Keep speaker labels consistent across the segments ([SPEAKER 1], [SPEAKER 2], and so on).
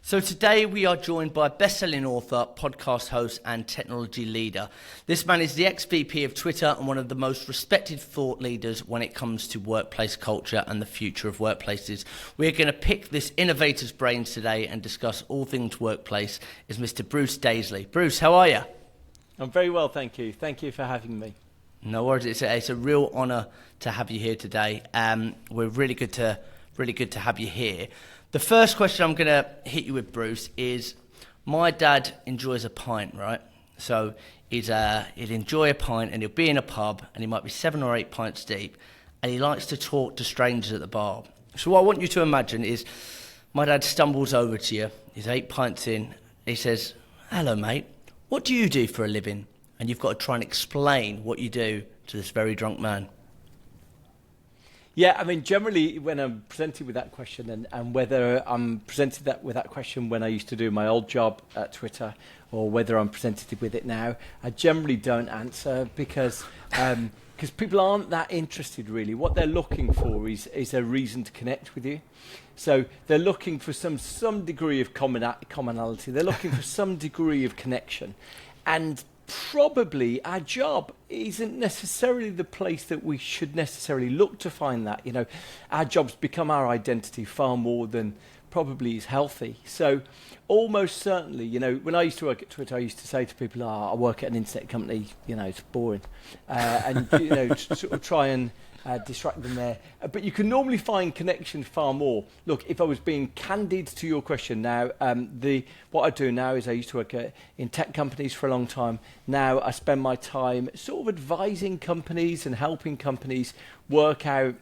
[SPEAKER 1] So today we are joined by best-selling author, podcast host and technology leader. This man is the ex-VP of Twitter and one of the most respected thought leaders when it comes to workplace culture and the future of workplaces. We're going to pick this innovator's brains today and discuss all things workplace is Mr. Bruce Daisley. Bruce, how are you?
[SPEAKER 2] I'm very well, thank you. Thank you for having me.
[SPEAKER 1] No worries, it's a real honour to have you here today. We're really good to have you here. The first question I'm going to hit you with, Bruce, is my dad enjoys a pint, right? So he'd enjoy a pint and he'll be in a pub and he might be 7 or 8 pints deep and he likes to talk to strangers at the bar. So what I want you to imagine is my dad stumbles over to you, he's 8 pints in, he says, "Hello, mate, what do you do for a living?" And you've got to try and explain what you do to this very drunk man.
[SPEAKER 2] Yeah, I mean, generally, when I'm presented with that question, and whether I'm presented with that question when I used to do my old job at Twitter, or whether I'm presented with it now, I generally don't answer because people aren't that interested, really. What they're looking for is a reason to connect with you. So they're looking for some degree of commonality. They're looking for some degree of connection. And probably our job isn't necessarily the place that we should necessarily look to find that. You know, our jobs become our identity far more than probably is healthy. So almost certainly, you know, when I used to work at Twitter, I used to say to people, I work at an internet company, you know, it's boring. And, you know, sort of try and distract them there. But you can normally find connection far more. Look, if I was being candid to your question now, what I do now is I used to work in tech companies for a long time. Now I spend my time sort of advising companies and helping companies work out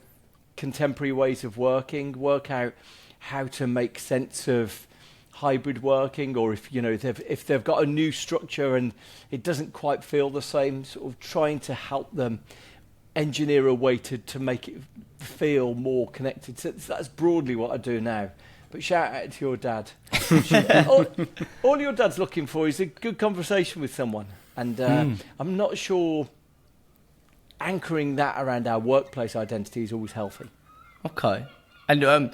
[SPEAKER 2] contemporary ways of working, work out how to make sense of hybrid working, or if they've got a new structure and it doesn't quite feel the same, sort of trying to help them engineer a way to make it feel more connected. So that's broadly what I do now. But shout out to your dad. all your dad's looking for is a good conversation with someone. And I'm not sure anchoring that around our workplace identity is always healthy.
[SPEAKER 1] Okay. And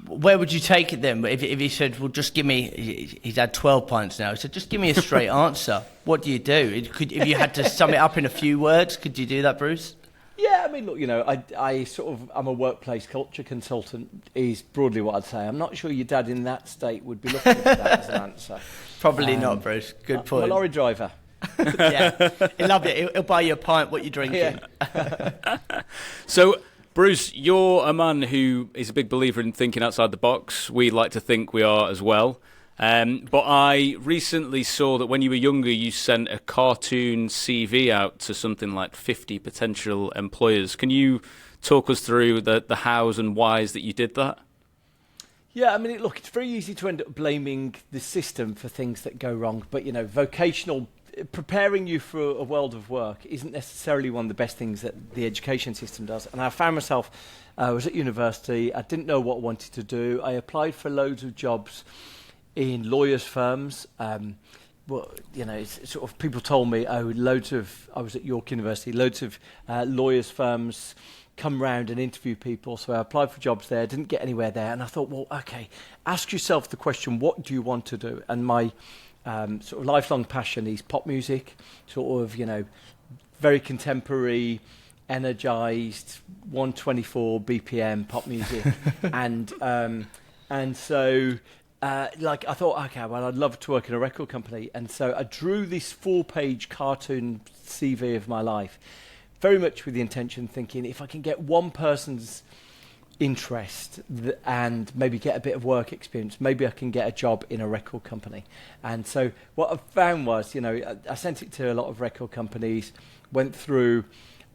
[SPEAKER 1] where would you take it then? If he said, well, just give me, he's had 12 pints now, he said, just give me a straight answer. What do you do? If you had to sum it up in a few words, could you do that, Bruce?
[SPEAKER 2] Yeah, I mean, look, you know, I'm a workplace culture consultant, is broadly what I'd say. I'm not sure your dad in that state would be looking for that as an answer.
[SPEAKER 1] Probably not, Bruce. Good point.
[SPEAKER 2] I'm a lorry driver.
[SPEAKER 1] Yeah, he'll love it. He'll buy you a pint. What you drinking?
[SPEAKER 3] Yeah. So, Bruce, you're a man who is a big believer in thinking outside the box. We like to think we are as well. But I recently saw that when you were younger, you sent a cartoon CV out to something like 50 potential employers. Can you talk us through the hows and whys that you did that?
[SPEAKER 2] Yeah, I mean, look, it's very easy to end up blaming the system for things that go wrong. But, you know, preparing you for a world of work isn't necessarily one of the best things that the education system does. And I found myself, I was at university, I didn't know what I wanted to do. I applied for loads of jobs in lawyers' firms. Well, you know, it's sort of people told me, I was at York University, loads of lawyers' firms come round and interview people. So I applied for jobs there, didn't get anywhere there. And I thought, well, okay, ask yourself the question, what do you want to do? And my sort of lifelong passion is pop music, sort of, you know, very contemporary, energized, 124 BPM pop music. and so I thought, okay, well, I'd love to work in a record company. And so I drew this 4-page cartoon CV of my life, very much with the intention, thinking if I can get one person's interest and maybe get a bit of work experience, maybe I can get a job in a record company. And so what I found was, you know, I sent it to a lot of record companies, went through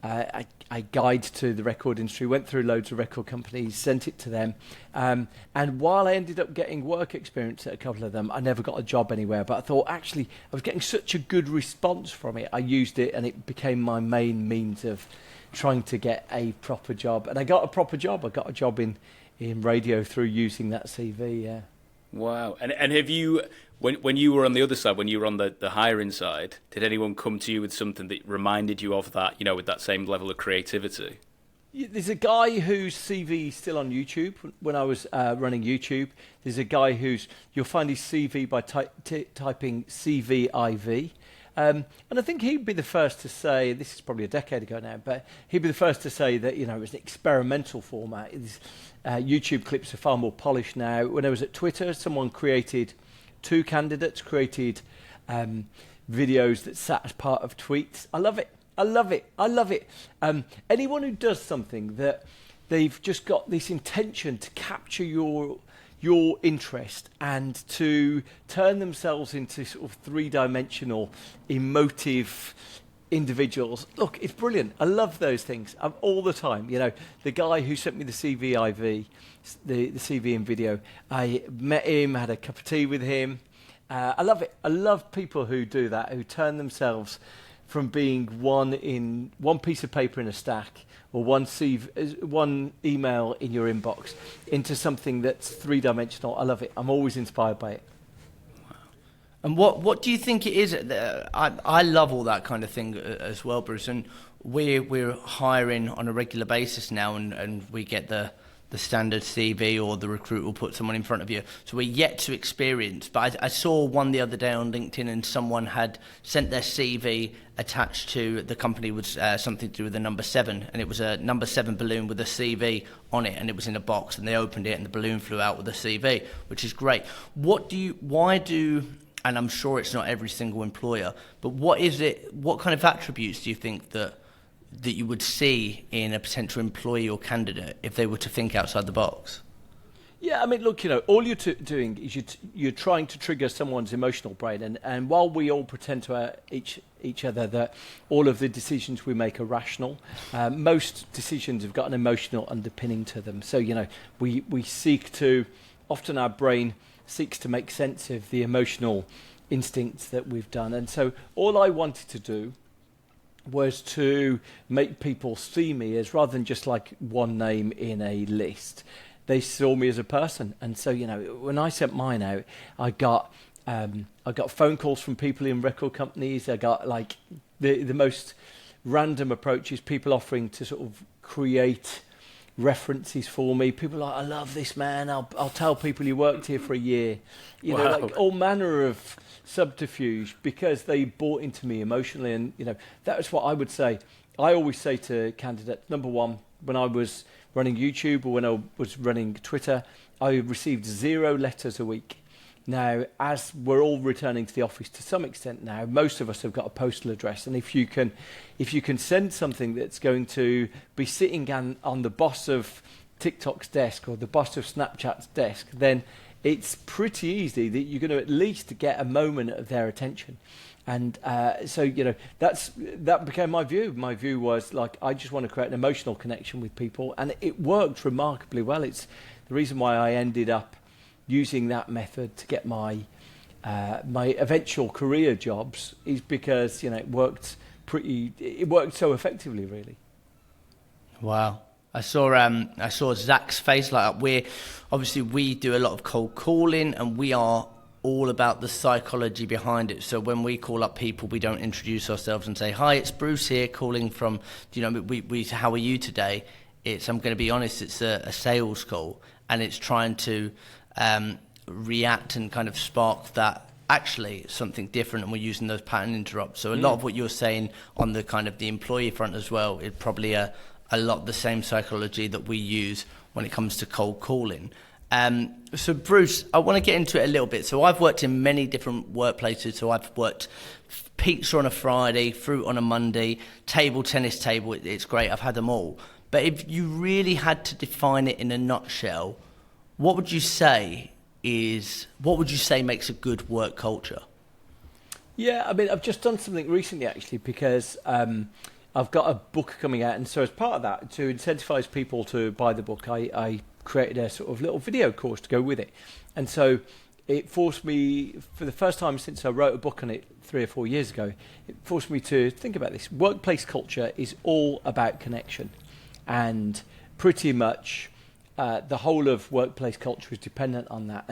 [SPEAKER 2] a guide to the record industry, went through loads of record companies, sent it to them. And while I ended up getting work experience at a couple of them, I never got a job anywhere. But I thought, actually, I was getting such a good response from it. I used it and it became my main means of trying to get a proper job. And I got a proper job. I got a job in radio through using that CV, yeah.
[SPEAKER 3] Wow. And have you, when you were on the other side, when you were on the hiring side, did anyone come to you with something that reminded you of that, you know, with that same level of creativity?
[SPEAKER 2] There's a guy whose CV is still on YouTube. When I was running YouTube, there's a guy you'll find his CV by typing CVIV. And I think he'd be the first to say, this is probably a decade ago now, but he'd be the first to say that, it was an experimental format. YouTube clips are far more polished now. When I was at Twitter, someone created 2 candidates, created videos that sat as part of tweets. I love it. I love it. I love it. Anyone who does something that they've just got this intention to capture your interest and to turn themselves into sort of 3-dimensional, emotive individuals. Look, it's brilliant. I love those things all the time. The guy who sent me the CVIV, the CV in video, I met him, had a cup of tea with him. I love it. I love people who do that, who turn themselves from being one piece of paper in a stack or one email in your inbox into something that's 3-dimensional. I love it. I'm always inspired by it.
[SPEAKER 1] Wow. And what do you think it is? I love all that kind of thing as well, Bruce. And we're hiring on a regular basis now, and we get the standard CV, or the recruiter will put someone in front of you. So we're yet to experience. But I saw one the other day on LinkedIn, and someone had sent their CV attached to the company was something to do with the number 7, and it was a number 7 balloon with a CV on it, and it was in a box, and they opened it and the balloon flew out with a CV, which is great. And I'm sure it's not every single employer, but what kind of attributes do you think that you would see in a potential employee or candidate if they were to think outside the box?
[SPEAKER 2] Yeah, I mean, look, all you're doing is you're trying to trigger someone's emotional brain. And while we all pretend to each other that all of the decisions we make are rational, most decisions have got an emotional underpinning to them. So, we seek to, often our brain seeks to make sense of the emotional instincts that we've done. And so all I wanted to do was to make people see me as, rather than just like one name in a list, they saw me as a person. And so, when I sent mine out, I got phone calls from people in record companies. I got like the most random approaches, people offering to sort of create references for me. People are like, I love this man. I'll tell people you worked here for a year.
[SPEAKER 3] Wow.
[SPEAKER 2] Like all manner of subterfuge because they bought into me emotionally. And, that was what I would say. I always say to candidates, number one, when I was running YouTube or when I was running Twitter, I received 0 letters a week. Now, as we're all returning to the office to some extent now, most of us have got a postal address. And if you can send something that's going to be sitting on the boss of TikTok's desk or the boss of Snapchat's desk, then it's pretty easy that you're going to at least get a moment of their attention. And so, that became my view. My view was like, I just want to create an emotional connection with people. And it worked remarkably well. It's the reason why I ended up using that method to get my eventual career jobs, is because, it worked so effectively, really.
[SPEAKER 1] Wow. I saw Zach's face light up. We do a lot of cold calling, and we are all about the psychology behind it. So when we call up people, we don't introduce ourselves and say, "Hi, it's Bruce here, calling from." We how are you today? I'm going to be honest, it's a sales call, and it's trying to react and kind of spark that. Actually, something different, and we're using those pattern interrupts. So a lot of what you're saying on the kind of the employee front as well is probably a lot the same psychology that we use when it comes to cold calling. So Bruce, I want to get into it a little bit. So I've worked in many different workplaces. So I've worked pizza on a Friday, fruit on a Monday, tennis table. It's great. I've had them all. But if you really had to define it in a nutshell, what would you say makes a good work culture?
[SPEAKER 2] Yeah, I mean, I've just done something recently, actually, because I've got a book coming out. And so as part of that, to incentivize people to buy the book, I created a sort of little video course to go with it. And so it forced me, for the first time since I wrote a book on it 3 or 4 years ago, it forced me to think about this. Workplace culture is all about connection. And pretty much the whole of workplace culture is dependent on that.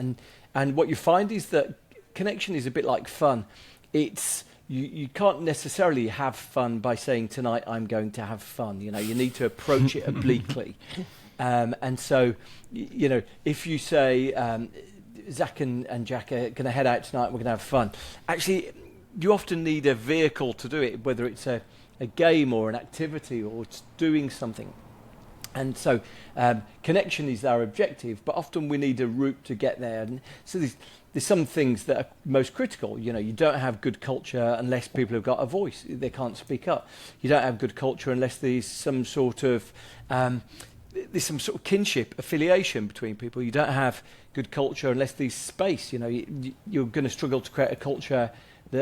[SPEAKER 2] And what you find is that connection is a bit like fun. It's you can't necessarily have fun by saying tonight I'm going to have fun. You know, you need to approach it obliquely. And so, if you say Zach and Jack are going to head out tonight, we're going to have fun. Actually, you often need a vehicle to do it, whether it's a game or an activity or it's doing something. And so connection is our objective, but often we need a route to get there. And so there's some things that are most critical. You know, you don't have good culture unless people have got a voice. They can't speak up. You don't have good culture unless there's some sort of kinship, affiliation between people. You don't have good culture unless there's space. You know, you're going to struggle to create a culture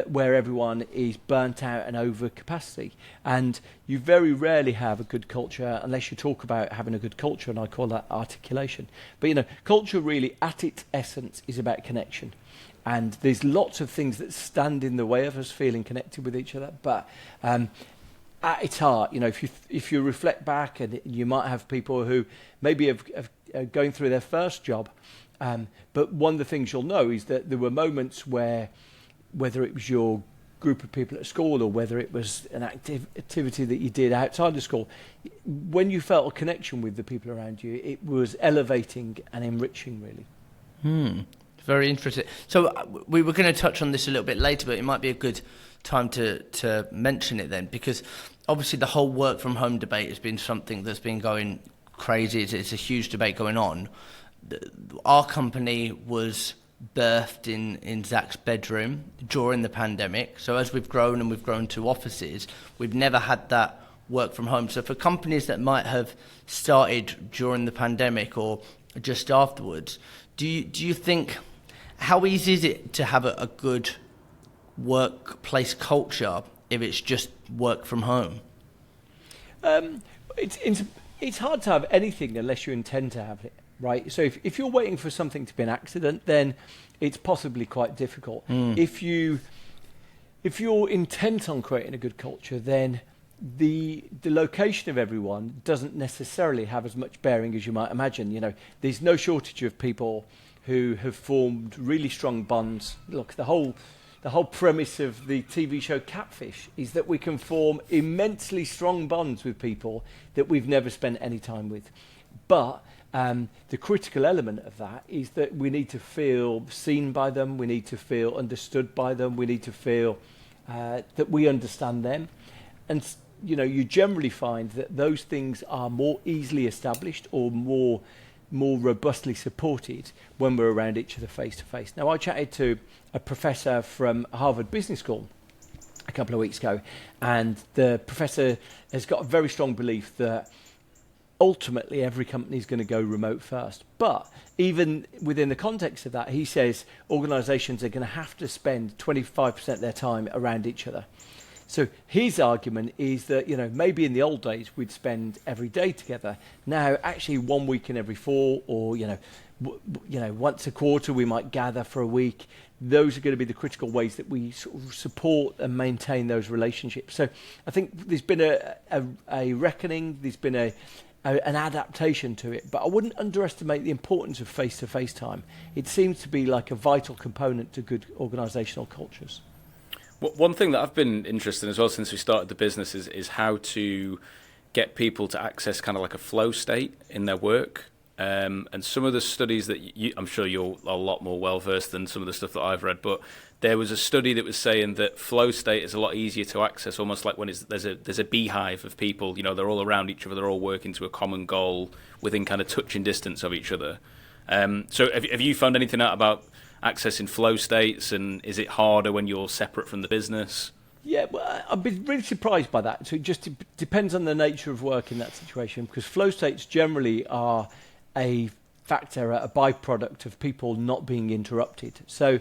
[SPEAKER 2] where everyone is burnt out and over capacity. And you very rarely have a good culture unless you talk about having a good culture, and I call that articulation. But, culture really, at its essence, is about connection. And there's lots of things that stand in the way of us feeling connected with each other. But at its heart, if you reflect back, and you might have people who maybe are going through their first job, but one of the things you'll know is that there were moments where, whether it was your group of people at school or whether it was an activity that you did outside of school, when you felt a connection with the people around you, it was elevating and enriching, really.
[SPEAKER 1] Very interesting. So we were going to touch on this a little bit later, but it might be a good time to mention it then, because obviously the whole work from home debate has been something that's been going crazy. It's a huge debate going on. Our company was birthed in Zach's bedroom during the pandemic. So as we've grown and we've grown to offices, we've never had that work from home. So for companies that might have started during the pandemic or just afterwards, do you think, how easy is it to have a good workplace culture if it's just work from home?
[SPEAKER 2] It's hard to have anything unless you intend to have it. Right, so if you're waiting for something to be an accident, then it's possibly quite difficult. If you're intent on creating a good culture, then the location of everyone doesn't necessarily have as much bearing as you might imagine. There's no shortage of people who have formed really strong bonds. Look, the whole premise of the TV show Catfish is that we can form immensely strong bonds with people that we've never spent any time with, but the critical element of that is that we need to feel seen by them, we need to feel understood by them, we need to feel that we understand them. And you generally find that those things are more easily established or more robustly supported when we're around each other face to face. Now, I chatted to a professor from Harvard Business School a couple of weeks ago, and the professor has got a very strong belief that ultimately every company is going to go remote first. But even within the context of that, he says organisations are going to have to spend 25% of their time around each other. So his argument is that, maybe in the old days we'd spend every day together. Now, actually 1 week in every 4, or, once a quarter we might gather for a week. Those are going to be the critical ways that we sort of support and maintain those relationships. So I think there's been a reckoning, there's been an adaptation to it, but I wouldn't underestimate the importance of face-to-face time. It seems to be like a vital component to good organisational cultures.
[SPEAKER 3] One thing that I've been interested in as well since we started the business is how to get people to access kind of like a flow state in their work. And some of the studies that I'm sure you're a lot more well-versed than some of the stuff that I've read, but there was a study that was saying that flow state is a lot easier to access, almost like when there's a beehive of people, they're all around each other, they're all working to a common goal within kind of touching distance of each other. So have you found anything out about accessing flow states, and is it harder when you're separate from the business?
[SPEAKER 2] Yeah, well, I've been really surprised by that. So it just depends on the nature of work in that situation, because flow states generally are a factor, a byproduct of people not being interrupted. So,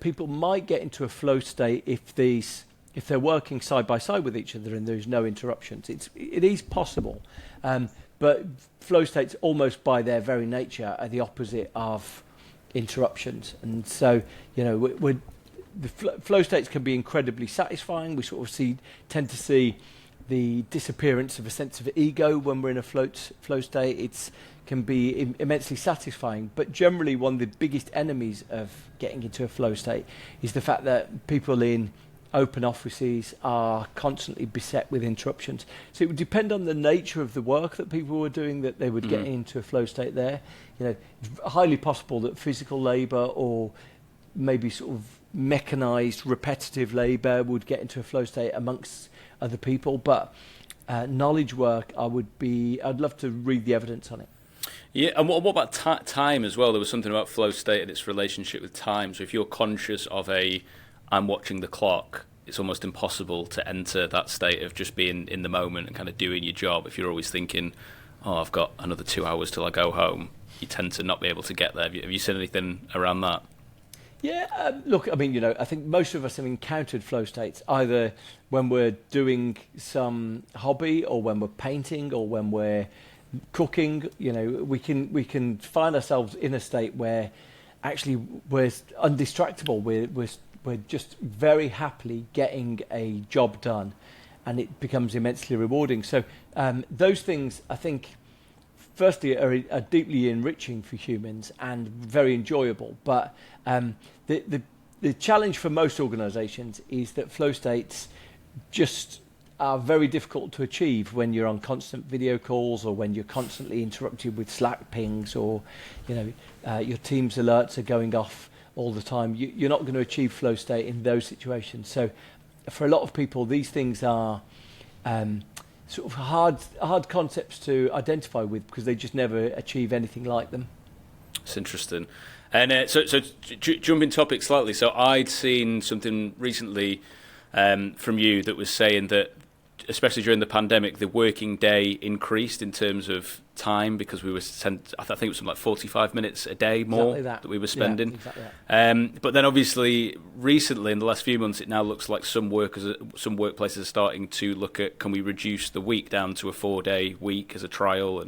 [SPEAKER 2] people might get into a flow state if they're working side by side with each other and there's no interruptions. It is possible, but flow states, almost by their very nature, are the opposite of interruptions. And so, the flow states can be incredibly satisfying. We sort of tend to see the disappearance of a sense of ego when we're in a flow state. It can be immensely satisfying, but generally one of the biggest enemies of getting into a flow state is the fact that people in open offices are constantly beset with interruptions. So it would depend on the nature of the work that people were doing that they would get into a flow state there. You know, it's highly possible that physical labour or maybe sort of mechanised repetitive labour would get into a flow state amongst other people, but knowledge work, I'd love to read the evidence on it.
[SPEAKER 3] Yeah, and what about time as well? There was something about flow state and its relationship with time. So if you're conscious of I'm watching the clock, it's almost impossible to enter that state of just being in the moment and kind of doing your job. If you're always thinking, oh, I've got another 2 hours till I go home, you tend to not be able to get there. Have you seen anything around that?
[SPEAKER 2] Yeah, look, I mean, I think most of us have encountered flow states, either when we're doing some hobby or when we're painting or when we're cooking. We can find ourselves in a state where actually we're undistractable. We're just very happily getting a job done, and it becomes immensely rewarding. So those things, I think, firstly, are deeply enriching for humans and very enjoyable. But the challenge for most organisations is that flow states just are very difficult to achieve when you're on constant video calls or when you're constantly interrupted with Slack pings or your Teams alerts are going off all the time. You're not going to achieve flow state in those situations. So for a lot of people, these things are sort of hard concepts to identify with because they just never achieve anything like them.
[SPEAKER 3] It's interesting. And so jumping topic slightly, so I'd seen something recently from you that was saying that, especially during the pandemic, the working day increased in terms of time because we were sent, I think it was something like 45 minutes a day more that we were spending. Yeah, exactly that. But then obviously recently in the last few months, it now looks like some workplaces are starting to look at, can we reduce the week down to a 4-day week as a trial?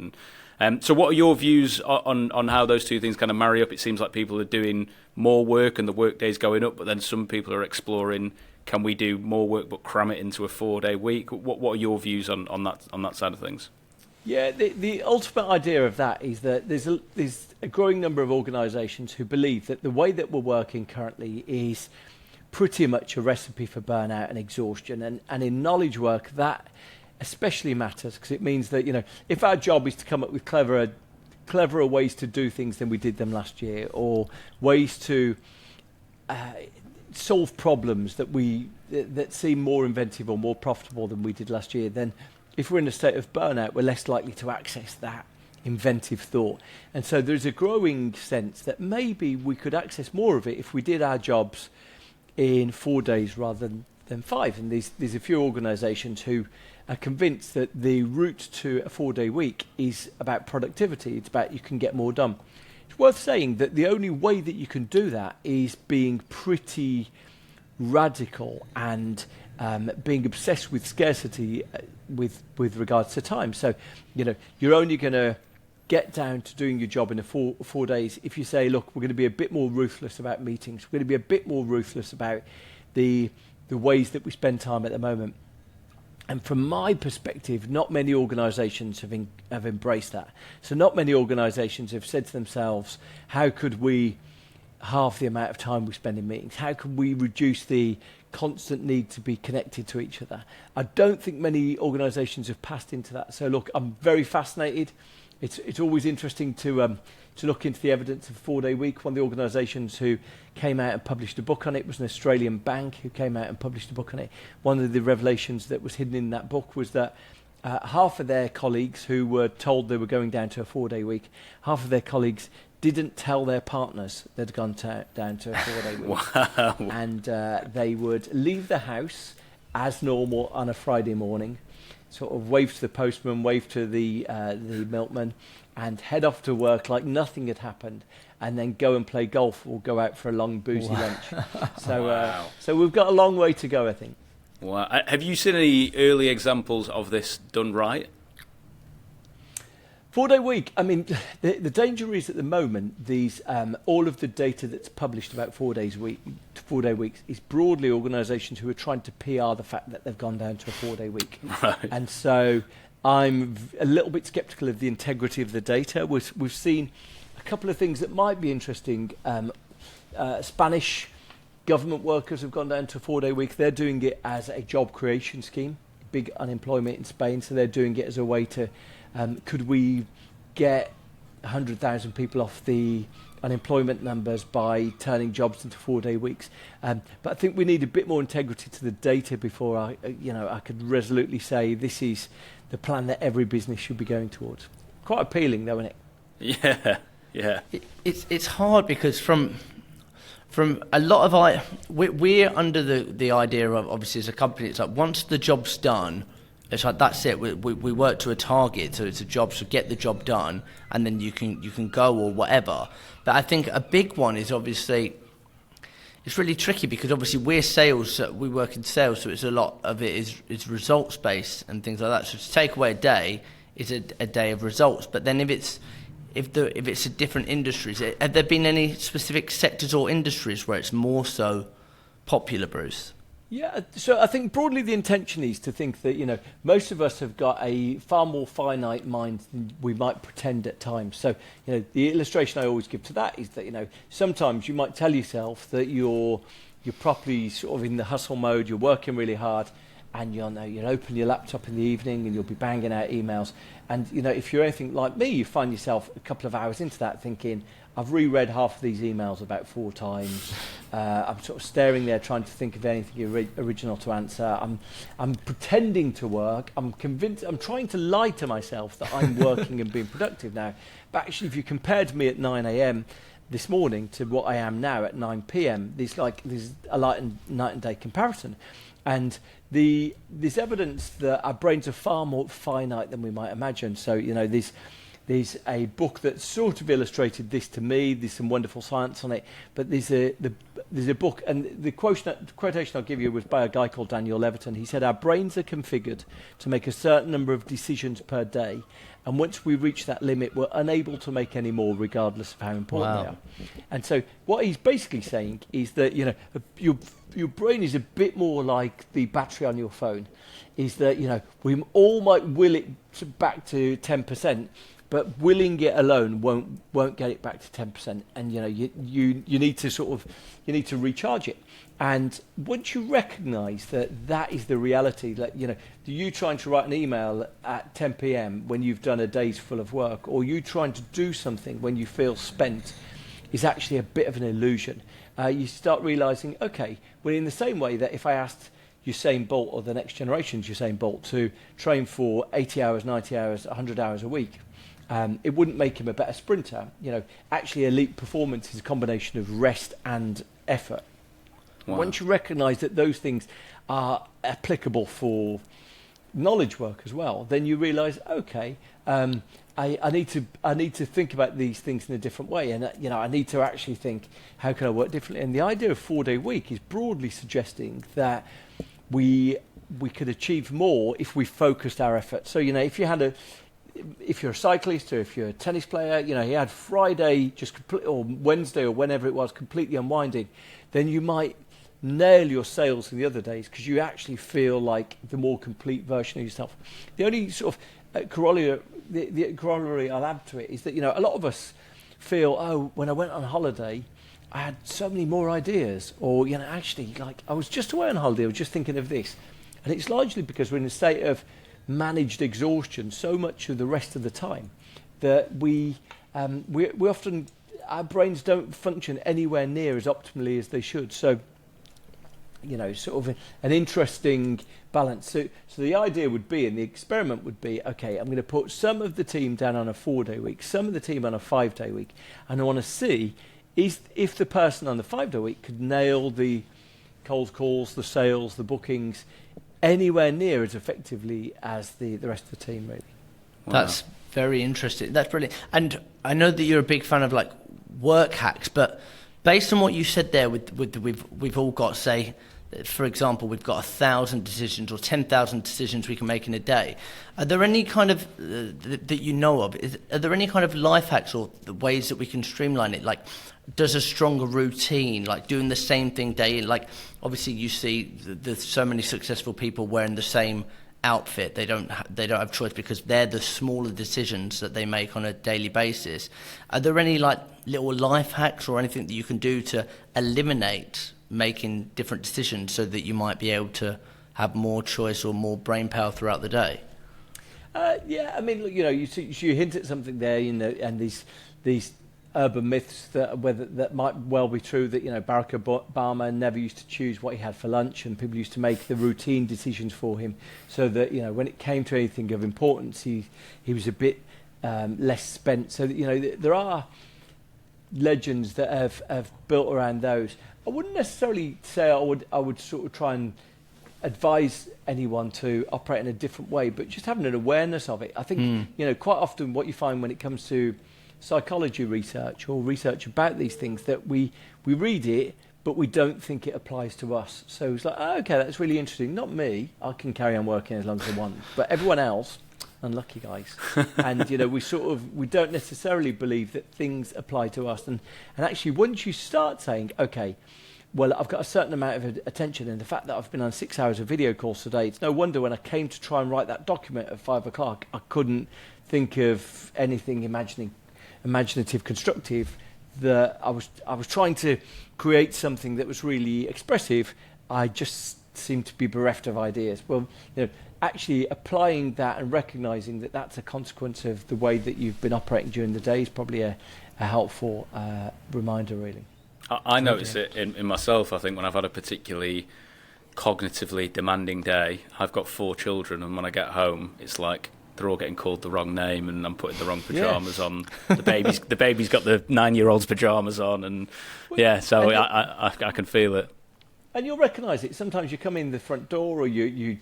[SPEAKER 3] And so what are your views on how those two things kind of marry up? It seems like people are doing more work and the work days going up, but then some people are exploring, can we do more work but cram it into a 4-day week? What are your views on that side of things?
[SPEAKER 2] Yeah, the ultimate idea of that is that there's a growing number of organisations who believe that the way that we're working currently is pretty much a recipe for burnout and exhaustion. And in knowledge work, that especially matters because it means that, if our job is to come up with cleverer ways to do things than we did them last year, or ways to solve problems that seem more inventive or more profitable than we did last year, then if we're in a state of burnout, we're less likely to access that inventive thought. And so there's a growing sense that maybe we could access more of it if we did our jobs in 4 days rather than 5. And there's a few organisations who are convinced that the route to a 4-day week is about productivity. It's about you can get more done. It's worth saying that the only way that you can do that is being pretty radical and being obsessed with scarcity with regards to time. So, you're only going to get down to doing your job in 4 days if you say, look, we're going to be a bit more ruthless about meetings. We're going to be a bit more ruthless about the ways that we spend time at the moment. And from my perspective, not many organisations have embraced that. So not many organisations have said to themselves, how could we halve the amount of time we spend in meetings? How can we reduce the constant need to be connected to each other? I don't think many organisations have passed into that. So look, I'm very fascinated. It's always interesting to look into the evidence of a 4-day week. One of the organisations who came out and published a book on it was an Australian bank who came out and published a book on it. One of the revelations that was hidden in that book was that half of their colleagues who were told they were going down to a 4-day week, half of their colleagues didn't tell their partners they'd gone down to a 4-day week.
[SPEAKER 3] Wow.
[SPEAKER 2] And they would leave the house as normal on a Friday morning, sort of wave to the postman, wave to the milkman, and head off to work like nothing had happened, and then go and play golf or go out for a long boozy lunch. So, so we've got a long way to go, I think.
[SPEAKER 3] Wow. Have you seen any early examples of this done right?
[SPEAKER 2] 4-day week. I mean, the danger is at the moment these all of the data that's published about 4-day weeks is broadly organisations who are trying to PR the fact that they've gone down to a 4-day week.
[SPEAKER 3] Right.
[SPEAKER 2] And so I'm a little bit sceptical of the integrity of the data. We've seen a couple of things that might be interesting. Spanish Government workers have gone down to a 4-day week. They're doing it as a job creation scheme. Big unemployment in Spain, so they're doing it as a way to, could we get 100,000 people off the unemployment numbers by turning jobs into 4-day weeks? But I think we need a bit more integrity to the data before I could resolutely say this is the plan that every business should be going towards. Quite appealing, though, isn't it?
[SPEAKER 3] Yeah.
[SPEAKER 1] It's hard because from a lot of we're under the idea of, obviously, as a company, it's like once the job's done, it's like that's it. We work to a target, so it's a job. So get the job done, and then you can go or whatever. But I think a big one is obviously it's really tricky because obviously we're sales. We work in sales, so it's a lot of it is results based and things like that. So to take away a day is a day of results. But then if it's a different industries, have there been any specific sectors or industries where it's more so popular, Bruce?
[SPEAKER 2] Yeah, so I think broadly the intention is to think that, most of us have got a far more finite mind than we might pretend at times. So, the illustration I always give to that is that, sometimes you might tell yourself that you're properly sort of in the hustle mode, you're working really hard, and you'll open your laptop in the evening and you'll be banging out emails. And, if you're anything like me, you find yourself a couple of hours into that thinking, I've reread half of these emails about 4 times. I'm sort of staring there trying to think of anything original to answer. I'm pretending to work. I'm convinced. I'm trying to lie to myself that I'm working and being productive now. But actually, if you compared me at 9 a.m. this morning to what I am now at 9 p.m., there's a night and day comparison. And there's evidence that our brains are far more finite than we might imagine. So, there's a book that sort of illustrated this to me. There's some wonderful science on it. But there's a book, and the quotation I'll give you was by a guy called Daniel Levitin. He said, our brains are configured to make a certain number of decisions per day. And once we reach that limit, we're unable to make any more, regardless of how important they are. And so what he's basically saying is that, your brain is a bit more like the battery on your phone. Is that, we all might will it back to 10%, but willing it alone won't get it back to 10%. And you need to recharge it. And once you recognise that is the reality, that you trying to write an email at 10 p.m. when you've done a day's full of work, or you trying to do something when you feel spent, is actually a bit of an illusion. You start realising, okay, well, in the same way that if I asked Usain Bolt or the next generation's Usain Bolt to train for 80 hours, 90 hours, 100 hours a week, it wouldn't make him a better sprinter. Actually, elite performance is a combination of rest and effort. Wow. Once you recognise that those things are applicable for knowledge work as well, then you realise, okay, I need to think about these things in a different way, and I need to actually think, how can I work differently? And the idea of 4-day week is broadly suggesting that we could achieve more if we focused our efforts. So if you're a cyclist or if you're a tennis player, you had Friday or Wednesday or whenever it was completely unwinding, then you might nail your sales in the other days because you actually feel like the more complete version of yourself. The only sort of the corollary I'll add to it is that a lot of us feel, when I went on holiday, I had so many more ideas, or actually, like, I was just away on holiday, I was just thinking of this, and it's largely because we're in a state of managed exhaustion so much of the rest of the time that we often, our brains don't function anywhere near as optimally as they should. So sort of an interesting balance. So the idea would be, and the experiment would be, okay, I'm going to put some of the team down on a 4-day week, some of the team on a 5-day week, and I want to see if the person on the 5-day week could nail the cold calls, the sales, the bookings, anywhere near as effectively as the rest of the team, really.
[SPEAKER 1] Wow. That's very interesting. That's brilliant. And I know that you're a big fan of like work hacks, but based on what you said there, we've all got, say, for example, we've got 1,000 decisions or 10,000 decisions we can make in a day. Are there any kind of that you know of? Are there any kind of life hacks or the ways that we can streamline it? Like, does a stronger routine, like doing the same thing daily? Like, obviously, you see there's so many successful people wearing the same outfit. They don't have choice because they're the smaller decisions that they make on a daily basis. Are there any like little life hacks or anything that you can do to eliminate making different decisions so that you might be able to have more choice or more brain power throughout the day?
[SPEAKER 2] Yeah, I mean, look, you hint at something there, and these urban myths that might well be true, that Barack Obama never used to choose what he had for lunch, and people used to make the routine decisions for him, so that when it came to anything of importance, he was a bit less spent. So that, there are legends that have built around those. I wouldn't necessarily say I would sort of try and advise anyone to operate in a different way, but just having an awareness of it. I think quite often what you find when it comes to psychology research or research about these things, that we read it but we don't think it applies to us. So it's like, oh, okay, that's really interesting. Not me, I can carry on working as long as I want, but everyone else, unlucky guys. And we don't necessarily believe that things apply to us. And actually, once you start saying, okay, well, I've got a certain amount of attention, and the fact that I've been on 6 hours of video calls today, it's no wonder when I came to try and write that document at 5 o'clock, I couldn't think of anything imaginative, constructive, that I was trying to create something that was really expressive. I just seemed to be bereft of ideas. Well, actually applying that and recognising that that's a consequence of the way that you've been operating during the day is probably a helpful reminder, really.
[SPEAKER 3] I notice it in myself. I think when I've had a particularly cognitively demanding day, I've got 4 children, and when I get home, it's like they're all getting called the wrong name, and I'm putting the wrong pajamas on. The baby's got the 9-year-old's pajamas on, and so I can feel it. And you'll recognise it. Sometimes you come in the front door, or you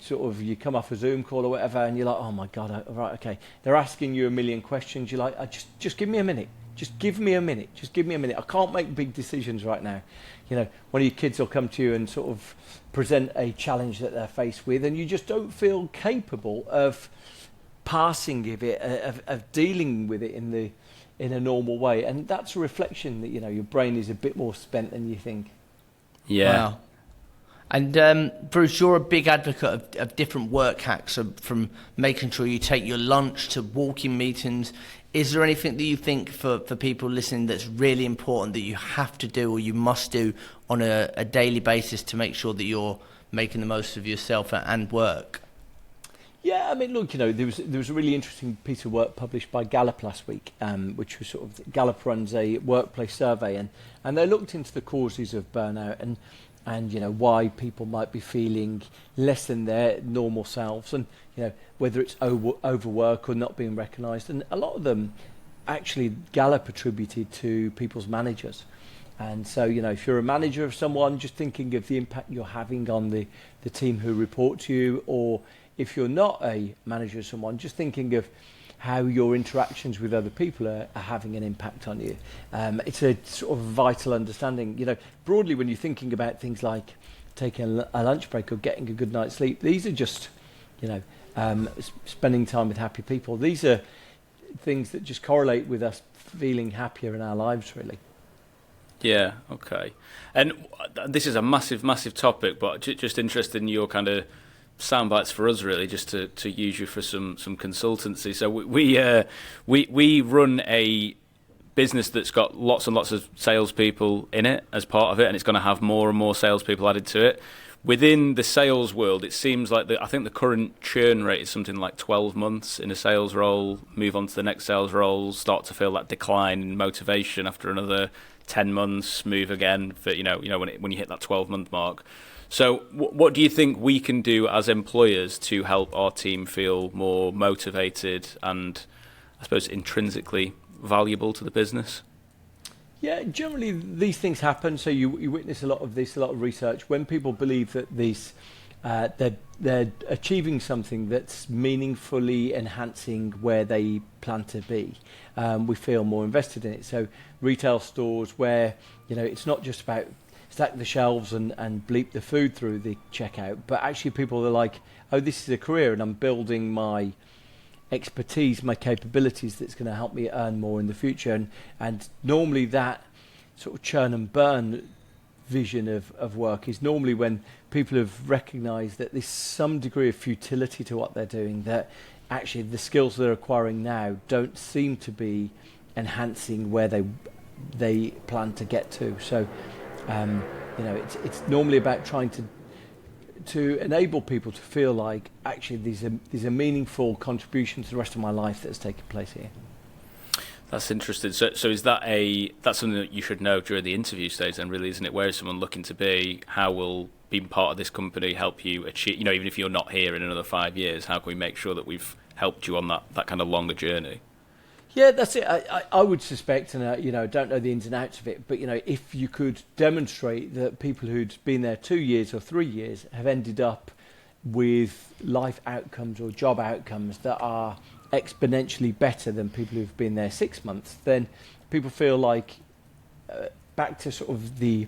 [SPEAKER 3] come off a Zoom call or whatever, and you're like, oh my God, right, okay. They're asking you a million questions. You're like, just give me a minute. Just give me a minute. Just give me a minute. I can't make big decisions right now. One of your kids will come to you and sort of present a challenge that they're faced with, and you just don't feel capable of passing of it, of dealing with it in a normal way. And that's a reflection that your brain is a bit more spent than you think. Yeah.
[SPEAKER 1] Wow. And Bruce, you're a big advocate of different work hacks, from making sure you take your lunch to walking meetings. Is there anything that you think for people listening that's really important that you have to do or you must do on a daily basis to make sure that you're making the most of yourself and work?
[SPEAKER 2] Yeah, I mean, look, there was a really interesting piece of work published by Gallup last week, which was Gallup runs a workplace survey, and they looked into the causes of burnout and why people might be feeling less than their normal selves, and whether it's overwork or not being recognised. And a lot of them actually Gallup attributed to people's managers. And so if you're a manager of someone, just thinking of the impact you're having on the team who report to you, or if you're not a manager of someone, just thinking of how your interactions with other people are having an impact on you. It's a sort of vital understanding. Broadly, when you're thinking about things like taking a lunch break or getting a good night's sleep, these are just, spending time with happy people. These are things that just correlate with us feeling happier in our lives, really.
[SPEAKER 3] Yeah, okay. And this is a massive, massive topic, but just interested in your kind of sound bites for us, really, just to use you for some consultancy. So we run a business that's got lots and lots of salespeople in it as part of it, and it's going to have more and more salespeople added to it. Within the sales world, it seems like I think the current churn rate is something like 12 months in a sales role, move on to the next sales role, start to feel that decline in motivation after another 10 months, move again for when you hit that 12-month mark. So what do you think we can do as employers to help our team feel more motivated and, I suppose, intrinsically valuable to the business?
[SPEAKER 2] Yeah, generally these things happen. So you witness a lot of research when people believe that they're achieving something that's meaningfully enhancing where they plan to be. We feel more invested in it. So retail stores where it's not just about stack the shelves and bleep the food through the checkout, but actually people are like, oh, this is a career and I'm building my expertise, my capabilities that's going to help me earn more in the future. And normally that sort of churn and burn vision of work is normally when people have recognised that there's some degree of futility to what they're doing, that actually the skills they're acquiring now don't seem to be enhancing where they plan to get to. So, it's normally about trying to enable people to feel like actually these are meaningful contributions to the rest of my life that's taking place here.
[SPEAKER 3] That's interesting. So is that's something that you should know during the interview stage then, really, isn't it? Where is someone looking to be? How will being part of this company help you achieve, even if you're not here in another 5 years, how can we make sure that we've helped you on that kind of longer journey?
[SPEAKER 2] Yeah, that's it. I would suspect, and don't know the ins and outs of it, but if you could demonstrate that people who'd been there 2 years or 3 years have ended up with life outcomes or job outcomes that are exponentially better than people who've been there 6 months, then people feel like, back to sort of the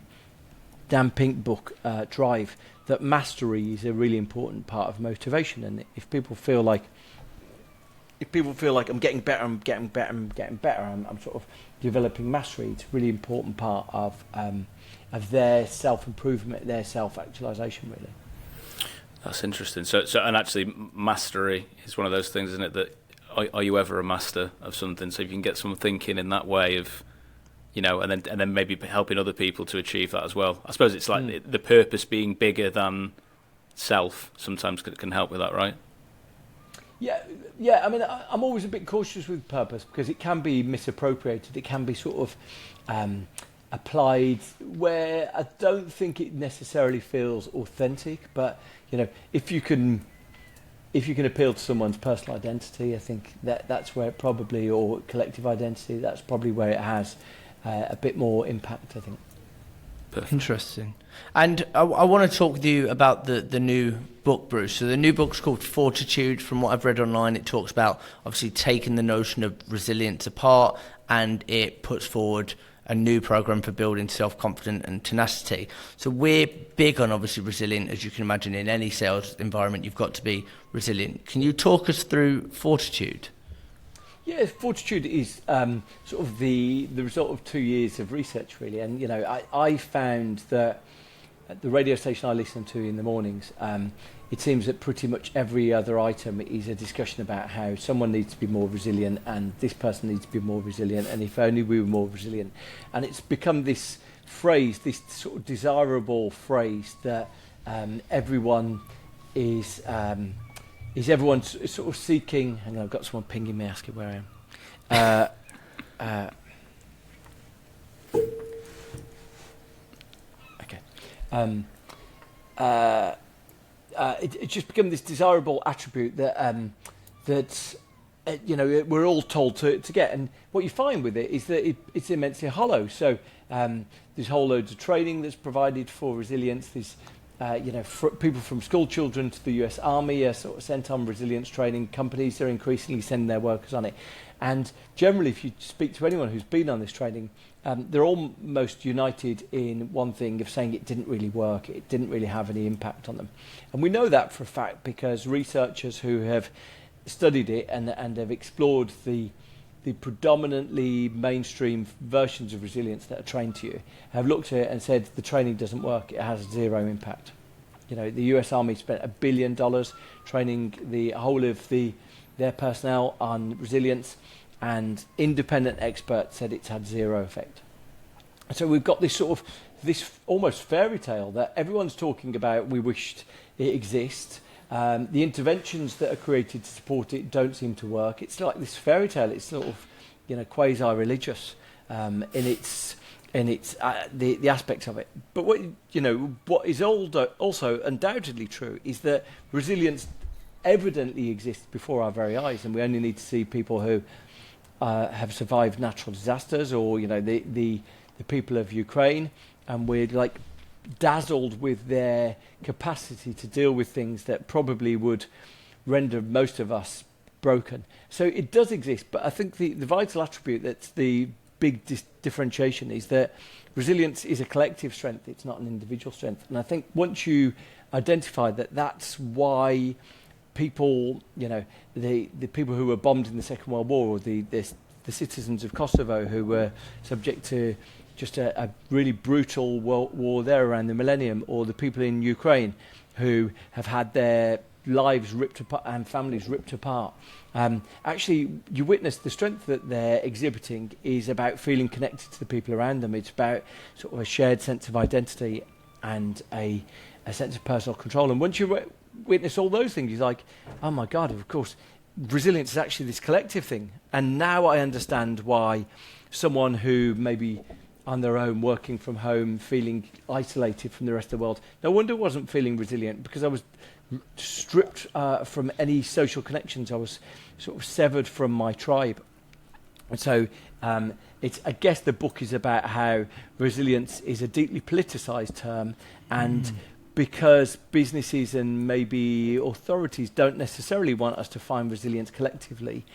[SPEAKER 2] Dan Pink book, Drive, that mastery is a really important part of motivation. And if people feel like I'm getting better, I'm sort of developing mastery, it's a really important part of their self-improvement, their self-actualization, really.
[SPEAKER 3] That's interesting. So and actually mastery is one of those things, isn't it, that are you ever a master of something? So if you can get someone thinking in that way of, and then maybe helping other people to achieve that as well. I suppose it's like the purpose being bigger than self sometimes can help with that, right? Yeah.
[SPEAKER 2] I mean, I'm always a bit cautious with purpose because it can be misappropriated. It can be sort of applied where I don't think it necessarily feels authentic. But if you can appeal to someone's personal identity, I think that's where it probably, or collective identity, that's probably where it has a bit more impact, I think.
[SPEAKER 1] Perfect. Interesting. And I want to talk with you about the new book, Bruce. So the new book's called Fortitude. From what I've read online, it talks about obviously taking the notion of resilience apart, and it puts forward a new program for building self-confidence and tenacity. So we're big on obviously resilient, as you can imagine. In any sales environment, you've got to be resilient. Can you talk us through Fortitude?
[SPEAKER 2] Yeah, Fortitude is sort of the result of 2 years of research, really. And I found that at the radio station I listen to in the mornings, it seems that pretty much every other item is a discussion about how someone needs to be more resilient and this person needs to be more resilient, and if only we were more resilient. And it's become this phrase, this sort of desirable phrase that everyone is everyone sort of seeking. Hang on, I've got someone pinging me asking where I am. Okay. It's just become this desirable attribute that we're all told to get. And what you find with it is that it's immensely hollow. So there's whole loads of training that's provided for resilience. There's people from school children to the US Army are sort of sent on resilience training. Companies are increasingly sending their workers on it. And generally, if you speak to anyone who's been on this training, they're almost united in one thing of saying it didn't really work, it didn't really have any impact on them. And we know that for a fact because researchers who have studied it and have explored the predominantly mainstream versions of resilience that are trained to you have looked at it and said the training doesn't work, it has zero impact. The US Army spent $1 billion training the whole of their personnel on resilience, and independent experts said it's had zero effect. So we've got this almost fairy tale that everyone's talking about. We wished it exists. The interventions that are created to support it don't seem to work. It's like this fairy tale. It's sort of, quasi-religious in its the aspects of it. But what is also undoubtedly true is that resilience evidently exists before our very eyes, and we only need to see people who have survived natural disasters, or the people of Ukraine, and we're like dazzled with their capacity to deal with things that probably would render most of us broken. So it does exist, but I think the vital attribute that's the big differentiation is that resilience is a collective strength, it's not an individual strength. And I think once you identify that, that's why people, the people who were bombed in the Second World War, or the citizens of Kosovo who were subject to just a really brutal war there around the millennium, or the people in Ukraine who have had their lives ripped apart and families ripped apart. Actually, you witness the strength that they're exhibiting is about feeling connected to the people around them. It's about sort of a shared sense of identity and a sense of personal control. And once you witness all those things, you're like, oh my God, of course, resilience is actually this collective thing. And now I understand why someone who maybe on their own, working from home, feeling isolated from the rest of the world, no wonder I wasn't feeling resilient, because I was stripped from any social connections. I was sort of severed from my tribe. And so I guess the book is about how resilience is a deeply politicized term, and because businesses and maybe authorities don't necessarily want us to find resilience collectively,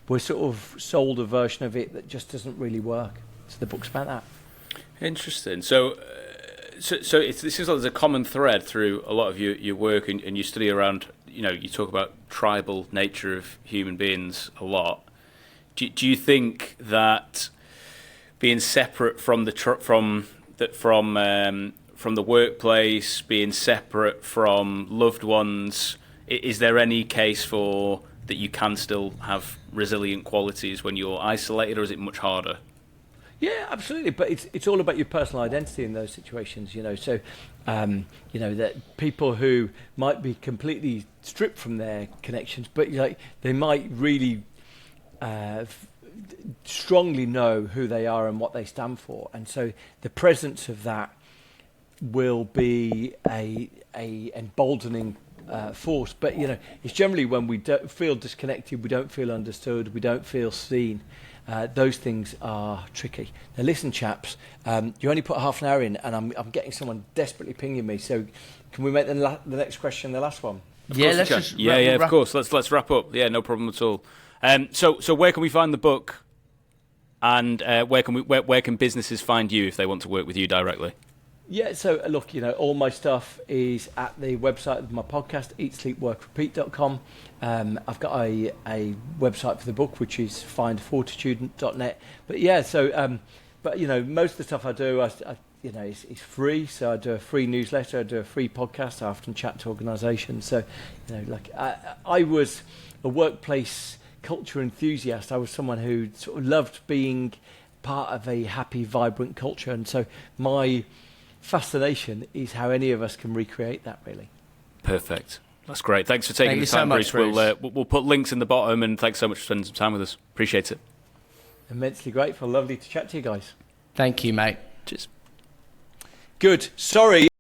[SPEAKER 2] we're sort of sold a version of it that just doesn't really work. So the book's about that.
[SPEAKER 3] Interesting. So this is like there's a common thread through a lot of your work and your study around, you talk about tribal nature of human beings a lot. Do you think that being separate from the workplace, being separate from loved ones, is there any case for that you can still have resilient qualities when you're isolated, or is it much harder?
[SPEAKER 2] Yeah, absolutely. But it's all about your personal identity in those situations, So, that people who might be completely stripped from their connections, but they might really strongly know who they are and what they stand for, and so the presence of that will be a emboldening force. But it's generally when we don't feel disconnected, we don't feel understood, we don't feel seen. Those things are tricky. Now, listen, chaps, you only put half an hour in, and I'm getting someone desperately pinging me. So, can we make the next question the last one?
[SPEAKER 1] Let's just
[SPEAKER 3] of course. Let's wrap up. Yeah, no problem at all. So where can we find the book, and where can businesses find you if they want to work with you directly?
[SPEAKER 2] Yeah, so look, all my stuff is at the website of my podcast, eatsleepworkrepeat.com. I've got a website for the book, which is findfortitude.net. But yeah, so most of the stuff I do, it's free. So I do a free newsletter, I do a free podcast. I often chat to organisations. So, I was a workplace culture enthusiast. I was someone who sort of loved being part of a happy, vibrant culture, and so my fascination is how any of us can recreate that, really.
[SPEAKER 3] Perfect. That's great. Thanks for taking the time, Bruce. We'll put links in the bottom, and thanks so much for spending some time with us. Appreciate it.
[SPEAKER 2] Immensely grateful. Lovely to chat to you guys.
[SPEAKER 1] Thank you, mate.
[SPEAKER 3] Cheers.
[SPEAKER 2] Good. Sorry.